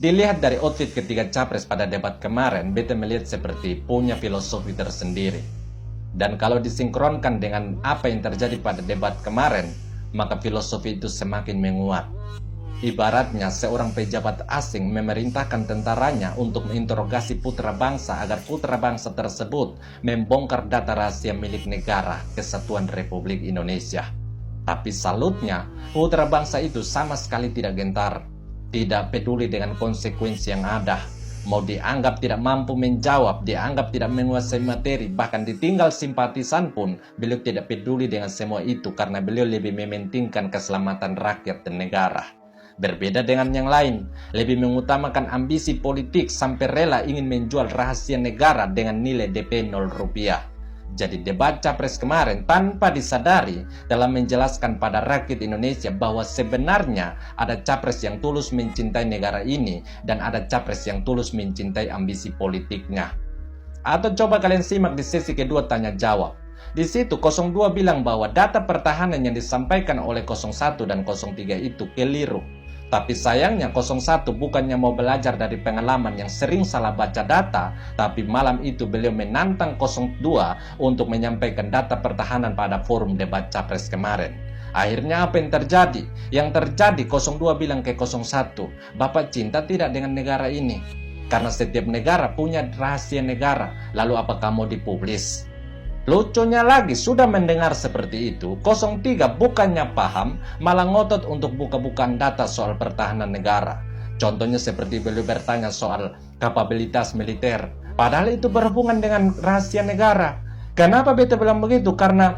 Dilihat dari outfit ketiga capres pada debat kemarin, beta melihat seperti punya filosofi tersendiri. Dan kalau disinkronkan dengan apa yang terjadi pada debat kemarin, maka filosofi itu semakin menguat. Ibaratnya seorang pejabat asing memerintahkan tentaranya untuk menginterogasi putra bangsa agar putra bangsa tersebut membongkar data rahasia milik negara Kesatuan Republik Indonesia. Tapi salutnya, putra bangsa itu sama sekali tidak gentar, tidak peduli dengan konsekuensi yang ada. Mau dianggap tidak mampu menjawab, dianggap tidak menguasai materi, bahkan ditinggal simpatisan pun, beliau tidak peduli dengan semua itu karena beliau lebih mementingkan keselamatan rakyat dan negara. Berbeda dengan yang lain, lebih mengutamakan ambisi politik sampai rela ingin menjual rahasia negara dengan nilai DP 0 rupiah. Jadi debat capres kemarin tanpa disadari dalam menjelaskan pada rakyat Indonesia bahwa sebenarnya ada capres yang tulus mencintai negara ini dan ada capres yang tulus mencintai ambisi politiknya. Atau coba kalian simak di sesi kedua tanya jawab. Di situ 02 bilang bahwa data pertahanan yang disampaikan oleh 01 dan 03 itu keliru. Tapi sayangnya 01 bukannya mau belajar dari pengalaman yang sering salah baca data, tapi malam itu beliau menantang 02 untuk menyampaikan data pertahanan pada forum debat capres kemarin. Akhirnya apa yang terjadi? Yang terjadi 02 bilang ke 01, Bapak cinta tidak dengan negara ini? Karena setiap negara punya rahasia negara, lalu apakah mau dipublis? Lucunya lagi, sudah mendengar seperti itu, 03 bukannya paham, malah ngotot untuk buka-bukaan data soal pertahanan negara. Contohnya seperti beliau bertanya soal kapabilitas militer, padahal itu berhubungan dengan rahasia negara. Kenapa beta bilang begitu? Karena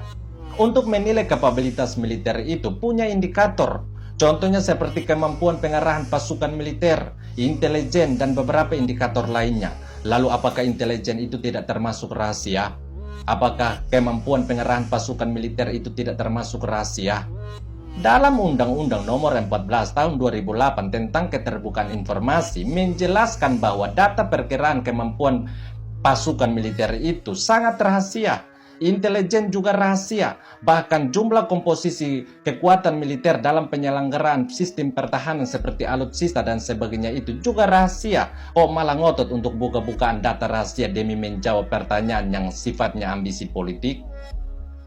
untuk menilai kapabilitas militer itu punya indikator. Contohnya seperti kemampuan pengarahan pasukan militer, intelijen, dan beberapa indikator lainnya. Lalu apakah intelijen itu tidak termasuk rahasia? Apakah kemampuan pengerahan pasukan militer itu tidak termasuk rahasia? Dalam Undang-Undang Nomor 14 Tahun 2008 tentang keterbukaan informasi menjelaskan bahwa data perkiraan kemampuan pasukan militer itu sangat rahasia. Intelijen juga rahasia, bahkan jumlah komposisi kekuatan militer dalam penyelenggaraan sistem pertahanan seperti alutsista dan sebagainya itu juga rahasia. Malah ngotot untuk buka-bukaan data rahasia demi menjawab pertanyaan yang sifatnya ambisi politik.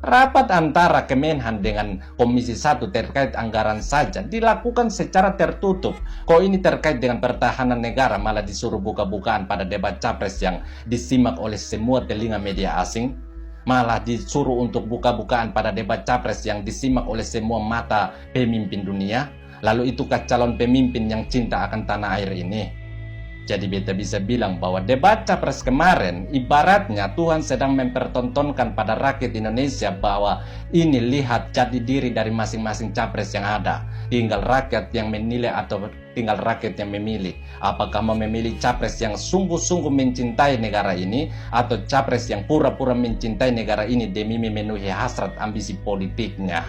Rapat antara Kemenhan dengan Komisi 1 terkait anggaran saja dilakukan secara tertutup. Kok ini terkait dengan pertahanan negara malah disuruh buka-bukaan pada debat capres yang disimak oleh semua telinga media asing? Malah disuruh untuk buka-bukaan pada debat capres yang disimak oleh semua mata pemimpin dunia. Lalu itukah calon pemimpin yang cinta akan tanah air ini? Jadi beta bisa bilang bahwa debat capres kemarin ibaratnya Tuhan sedang mempertontonkan pada rakyat Indonesia bahwa ini lihat jati diri dari masing-masing capres yang ada. Tinggal rakyat yang menilai atau tinggal rakyat yang memilih. Apakah mau memilih capres yang sungguh-sungguh mencintai negara ini atau capres yang pura-pura mencintai negara ini demi memenuhi hasrat ambisi politiknya.